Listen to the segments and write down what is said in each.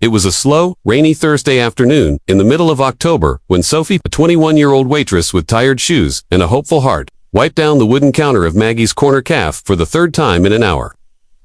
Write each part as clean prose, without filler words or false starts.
It was a slow, rainy Thursday afternoon in the middle of October when Sophie, a 21-year-old waitress with tired shoes and a hopeful heart, wiped down the wooden counter of Maggie's Corner Café for the third time in an hour.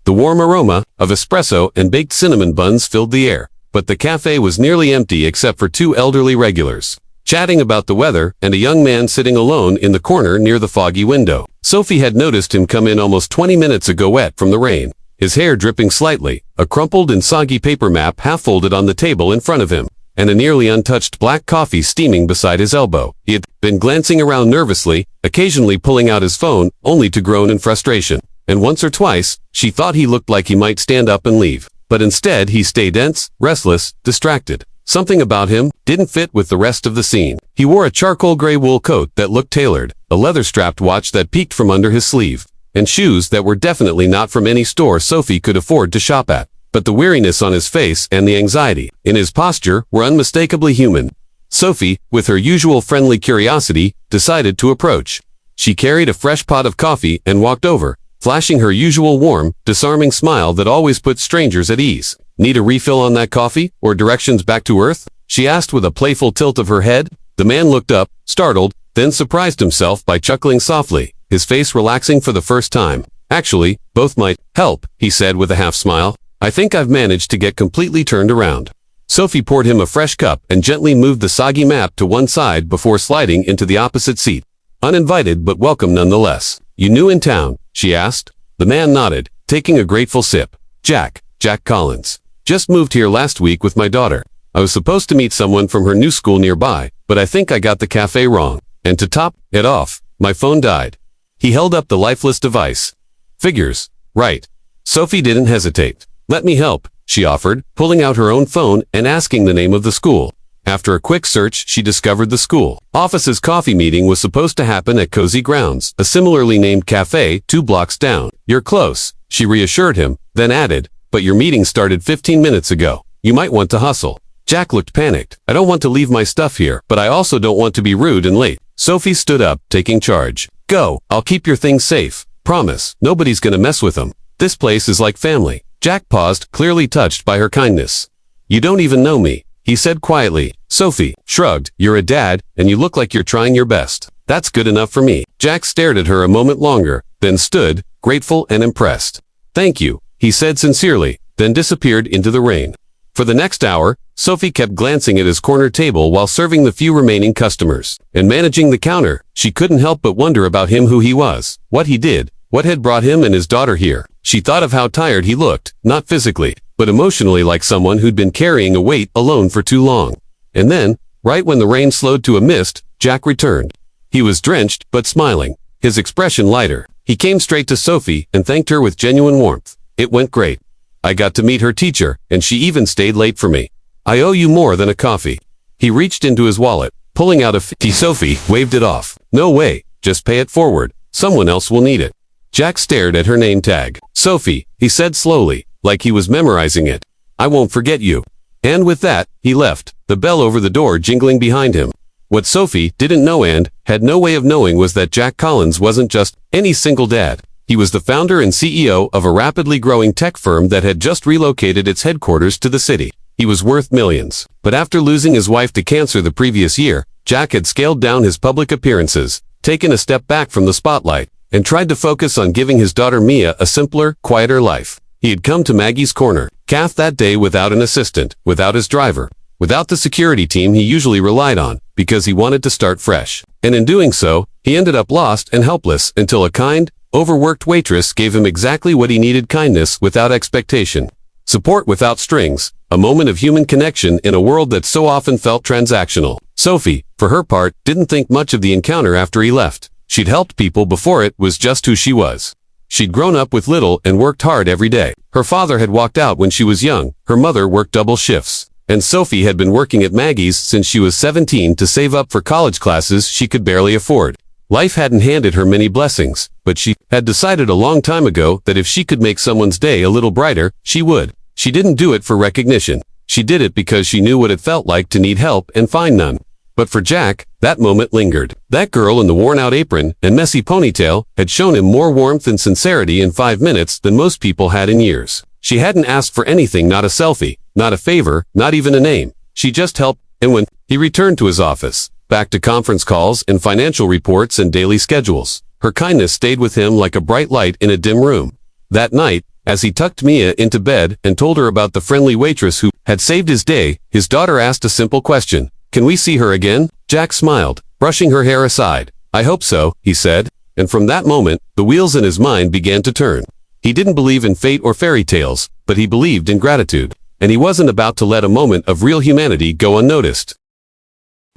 The warm aroma of espresso and baked cinnamon buns filled the air, but the cafe was nearly empty except for two elderly regulars, chatting about the weather and a young man sitting alone in the corner near the foggy window. Sophie had noticed him come in almost 20 minutes ago wet from the rain, his hair dripping slightly, a crumpled and soggy paper map half-folded on the table in front of him, and a nearly untouched black coffee steaming beside his elbow. He had been glancing around nervously, occasionally pulling out his phone, only to groan in frustration. And once or twice, she thought he looked like he might stand up and leave. But instead he stayed tense, restless, distracted. Something about him didn't fit with the rest of the scene. He wore a charcoal gray wool coat that looked tailored, a leather-strapped watch that peeked from under his sleeve, and shoes that were definitely not from any store Sophie could afford to shop at. But the weariness on his face and the anxiety in his posture were unmistakably human. Sophie, with her usual friendly curiosity, decided to approach. She carried a fresh pot of coffee and walked over, flashing her usual warm, disarming smile that always puts strangers at ease. "Need a refill on that coffee, or directions back to Earth?" she asked with a playful tilt of her head. The man looked up, startled, then surprised himself by chuckling softly, his face relaxing for the first time. "Actually, both might help," he said with a half-smile. "I think I've managed to get completely turned around." Sophie poured him a fresh cup and gently moved the soggy map to one side before sliding into the opposite seat. Uninvited but welcome nonetheless. "You new in town?" she asked. The man nodded, taking a grateful sip. Jack Collins. "Just moved here last week with my daughter. I was supposed to meet someone from her new school nearby, but I think I got the cafe wrong. And to top it off, my phone died." He held up the lifeless device. "Figures, right." Sophie didn't hesitate. "Let me help," she offered, pulling out her own phone and asking the name of the school. After a quick search, she discovered the school office's coffee meeting was supposed to happen at Cozy Grounds, a similarly named cafe 2 blocks down. "You're close," she reassured him, then added, "but your meeting started 15 minutes ago. You might want to hustle." Jack looked panicked. "I don't want to leave my stuff here, but I also don't want to be rude and late." Sophie stood up, taking charge. "Go, I'll keep your things safe. Promise, nobody's gonna mess with them. This place is like family." Jack paused, clearly touched by her kindness. "You don't even know me," he said quietly. Sophie shrugged. "You're a dad, and you look like you're trying your best. That's good enough for me." Jack stared at her a moment longer, then stood, grateful and impressed. "Thank you," he said sincerely, then disappeared into the rain. For the next hour, Sophie kept glancing at his corner table while serving the few remaining customers. And managing the counter, she couldn't help but wonder about him, who he was, what he did, what had brought him and his daughter here. She thought of how tired he looked, not physically, but emotionally, like someone who'd been carrying a weight alone for too long. And then, right when the rain slowed to a mist, Jack returned. He was drenched, but smiling, his expression lighter. He came straight to Sophie and thanked her with genuine warmth. "It went great. I got to meet her teacher, and she even stayed late for me. I owe you more than a coffee." He reached into his wallet, pulling out a $50. Sophie waved it off. "No way, just pay it forward. Someone else will need it." Jack stared at her name tag. "Sophie," he said slowly, like he was memorizing it. "I won't forget you." And with that, he left, the bell over the door jingling behind him. What Sophie didn't know and had no way of knowing was that Jack Collins wasn't just any single dad. He was the founder and CEO of a rapidly growing tech firm that had just relocated its headquarters to the city. He was worth millions. But after losing his wife to cancer the previous year, Jack had scaled down his public appearances, taken a step back from the spotlight, and tried to focus on giving his daughter Mia a simpler, quieter life. He had come to Maggie's Corner Café that day without an assistant, without his driver, without the security team he usually relied on, because he wanted to start fresh. And in doing so, he ended up lost and helpless until a kind, overworked waitress gave him exactly what he needed: kindness without expectation, support without strings, a moment of human connection in a world that so often felt transactional. Sophie, for her part, didn't think much of the encounter after he left. She'd helped people before, it was just who she was. She'd grown up with little and worked hard every day. Her father had walked out when she was young, her mother worked double shifts, and Sophie had been working at Maggie's since she was 17 to save up for college classes she could barely afford. Life hadn't handed her many blessings, but she had decided a long time ago that if she could make someone's day a little brighter, she would. She didn't do it for recognition. She did it because she knew what it felt like to need help and find none. But for Jack, that moment lingered. That girl in the worn-out apron and messy ponytail had shown him more warmth and sincerity in 5 minutes than most people had in years. She hadn't asked for anything, not a selfie, Not a favor, not even a name. She just helped, and when he returned to his office, back to conference calls and financial reports and daily schedules, her kindness stayed with him like a bright light in a dim room. That night, as he tucked Mia into bed and told her about the friendly waitress who had saved his day, his daughter asked a simple question. "Can we see her again?" Jack smiled, brushing her hair aside. "I hope so," he said, and from that moment, the wheels in his mind began to turn. He didn't believe in fate or fairy tales, but he believed in gratitude, and he wasn't about to let a moment of real humanity go unnoticed.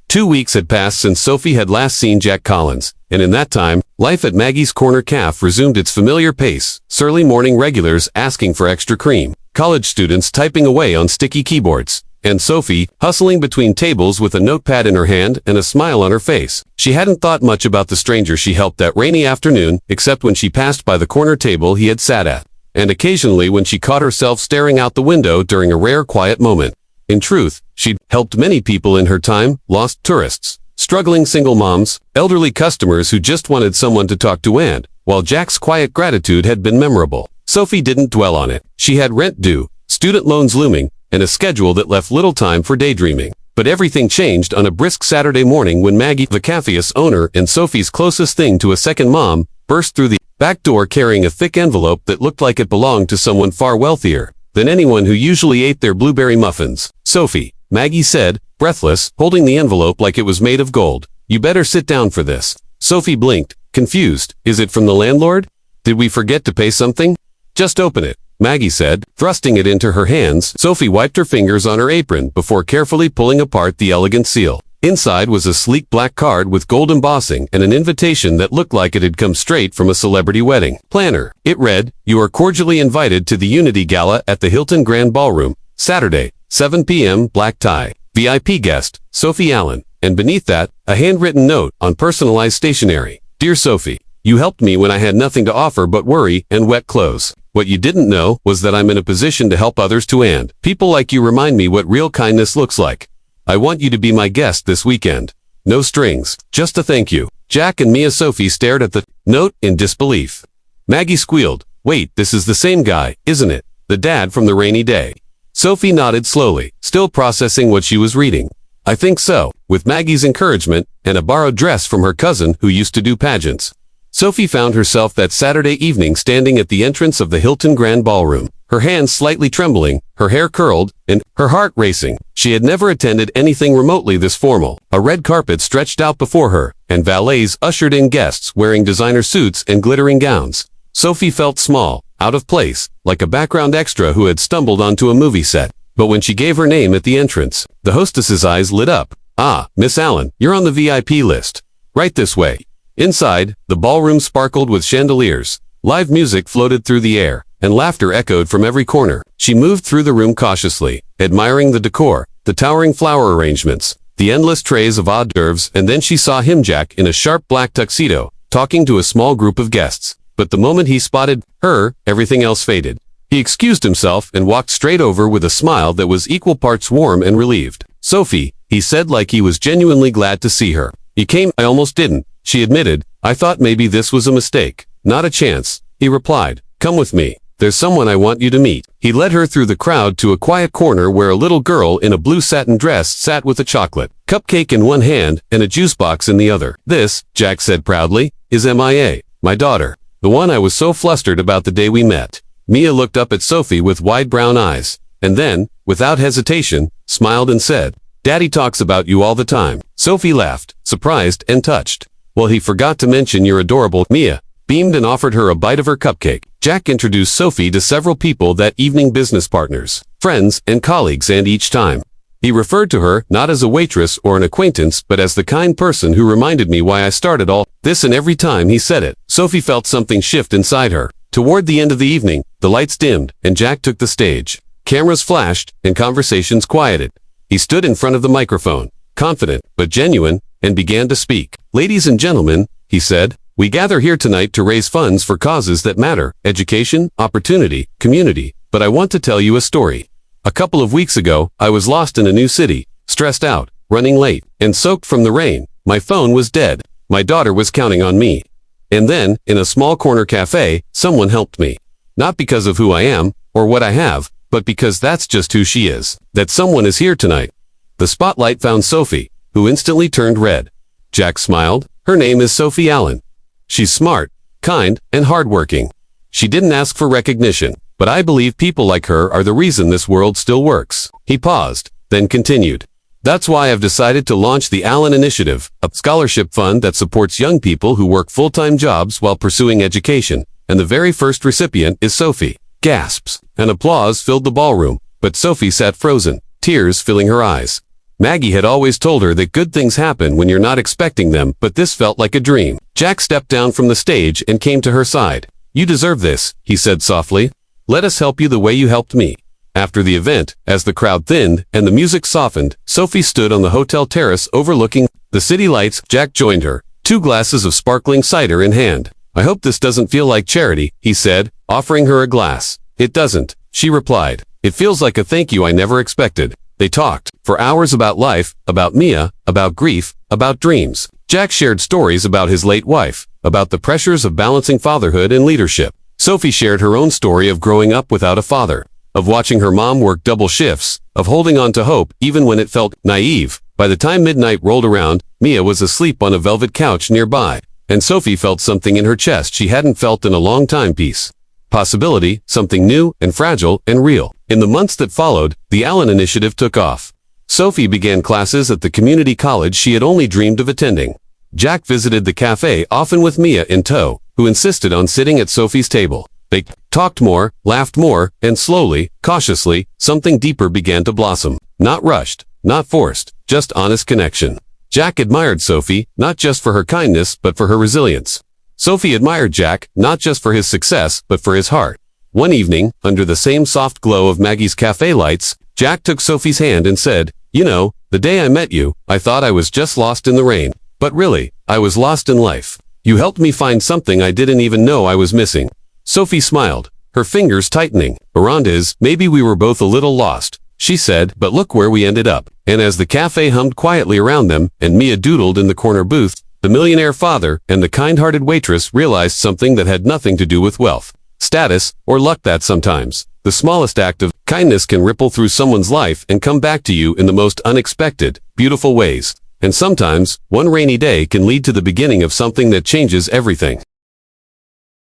2 weeks had passed since Sophie had last seen Jack Collins, and in that time, life at Maggie's Corner Café resumed its familiar pace, surly morning regulars asking for extra cream, college students typing away on sticky keyboards, and Sophie hustling between tables with a notepad in her hand and a smile on her face. She hadn't thought much about the stranger she helped that rainy afternoon, except when she passed by the corner table he had sat at, and occasionally when she caught herself staring out the window during a rare quiet moment. In truth, she'd helped many people in her time, lost tourists, struggling single moms, elderly customers who just wanted someone to talk to, and, while Jack's quiet gratitude had been memorable, Sophie didn't dwell on it. She had rent due, student loans looming, and a schedule that left little time for daydreaming. But everything changed on a brisk Saturday morning when Maggie, the cafe's owner and Sophie's closest thing to a second mom, burst through the back door carrying a thick envelope that looked like it belonged to someone far wealthier than anyone who usually ate their blueberry muffins. "Sophie," Maggie said, breathless, holding the envelope like it was made of gold. "You better sit down for this." Sophie blinked, confused. "Is it from the landlord? Did we forget to pay something?" "Just open it," Maggie said, thrusting it into her hands. Sophie wiped her fingers on her apron before carefully pulling apart the elegant seal. Inside was a sleek black card with gold embossing and an invitation that looked like it had come straight from a celebrity wedding planner. It read, "You are cordially invited to the Unity Gala at the Hilton Grand Ballroom, Saturday, 7 p.m. black tie. VIP guest, Sophie Allen." And beneath that, a handwritten note on personalized stationery. "Dear Sophie, you helped me when I had nothing to offer but worry and wet clothes. What you didn't know was that I'm in a position to help others too, and people like you remind me what real kindness looks like. I want you to be my guest this weekend. No strings, just a thank you." Jack and Mia Sophie stared at the note in disbelief. Maggie squealed, "Wait, this is the same guy, isn't it? The dad from the rainy day." Sophie nodded slowly, still processing what she was reading. "I think so," with Maggie's encouragement and a borrowed dress from her cousin who used to do pageants. Sophie found herself that Saturday evening standing at the entrance of the Hilton Grand Ballroom, her hands slightly trembling, her hair curled, and her heart racing. She had never attended anything remotely this formal. A red carpet stretched out before her, and valets ushered in guests wearing designer suits and glittering gowns. Sophie felt small, out of place, like a background extra who had stumbled onto a movie set. But when she gave her name at the entrance, the hostess's eyes lit up. "Ah, Miss Allen, you're on the VIP list. Right this way." Inside, the ballroom sparkled with chandeliers. Live music floated through the air, and laughter echoed from every corner. She moved through the room cautiously, admiring the decor, the towering flower arrangements, the endless trays of hors d'oeuvres, and then she saw him, Jack, in a sharp black tuxedo, talking to a small group of guests. But the moment he spotted her, everything else faded. He excused himself and walked straight over with a smile that was equal parts warm and relieved. "Sophie," he said like he was genuinely glad to see her. "You came." "I almost didn't," she admitted. "I thought maybe this was a mistake." "Not a chance," he replied. "Come with me. There's someone I want you to meet." He led her through the crowd to a quiet corner where a little girl in a blue satin dress sat with a chocolate cupcake in one hand and a juice box in the other. "This," Jack said proudly, "is Mia, my daughter. The one I was so flustered about the day we met." Mia looked up at Sophie with wide brown eyes, and then, without hesitation, smiled and said, "Daddy talks about you all the time." Sophie laughed, surprised and touched. "Well, he forgot to mention you're adorable." Mia beamed and offered her a bite of her cupcake. Jack introduced Sophie to several people that evening, business partners, friends, and colleagues, and each time he referred to her not as a waitress or an acquaintance but as the kind person who reminded me why I started all this, and every time he said it, Sophie felt something shift inside her. Toward the end of the evening, the lights dimmed, and Jack took the stage. Cameras flashed, and conversations quieted. He stood in front of the microphone, confident but genuine, and began to speak. "Ladies and gentlemen," he said, "we gather here tonight to raise funds for causes that matter: education, opportunity, community. But I want to tell you a story. A couple of weeks ago, I was lost in a new city, stressed out, running late, and soaked from the rain. My phone was dead. My daughter was counting on me. And then, in a small corner cafe, someone helped me. Not because of who I am, or what I have, but because that's just who she is. That someone is here tonight. The spotlight found Sophie, who instantly turned red. Jack smiled. Her name is Sophie Allen. She's smart, kind, and hardworking. She didn't ask for recognition, but I believe people like her are the reason this world still works. He paused, then continued. That's why I've decided to launch the Allen Initiative, a scholarship fund that supports young people who work full-time jobs while pursuing education, and the very first recipient is Sophie. Gasps and applause filled the ballroom, but Sophie sat frozen, tears filling her eyes. Maggie had always told her that good things happen when you're not expecting them, but this felt like a dream. Jack stepped down from the stage and came to her side. You deserve this, he said softly. Let us help you the way you helped me. After the event, as the crowd thinned and the music softened, Sophie stood on the hotel terrace overlooking the city lights. Jack joined her, 2 glasses of sparkling cider in hand. I hope this doesn't feel like charity, he said, offering her a glass. It doesn't, she replied. It feels like a thank you I never expected. They talked for hours about life, about Mia, about grief, about dreams. Jack shared stories about his late wife, about the pressures of balancing fatherhood and leadership. Sophie shared her own story of growing up without a father, of watching her mom work double shifts, of holding on to hope even when it felt naive. By the time midnight rolled around, Mia was asleep on a velvet couch nearby, and Sophie felt something in her chest she hadn't felt in a long time. Peace. Possibility, something new and fragile and real. In the months that followed, the Allen Initiative took off. Sophie began classes at the community college she had only dreamed of attending. Jack visited the cafe, often with Mia in tow, who insisted on sitting at Sophie's table. They talked more, laughed more, and slowly, cautiously, something deeper began to blossom. Not rushed, not forced, just honest connection. Jack admired Sophie, not just for her kindness, but for her resilience. Sophie admired Jack, not just for his success, but for his heart. One evening, under the same soft glow of Maggie's cafe lights, Jack took Sophie's hand and said, You know, the day I met you, I thought I was just lost in the rain. But really, I was lost in life. You helped me find something I didn't even know I was missing. Sophie smiled, her fingers tightening. Around maybe we were both a little lost, she said, but look where we ended up. And as the cafe hummed quietly around them, and Mia doodled in the corner booth, the millionaire father and the kind-hearted waitress realized something that had nothing to do with wealth, status, or luck. That sometimes the smallest act of kindness can ripple through someone's life and come back to you in the most unexpected, beautiful ways. And sometimes, one rainy day can lead to the beginning of something that changes everything.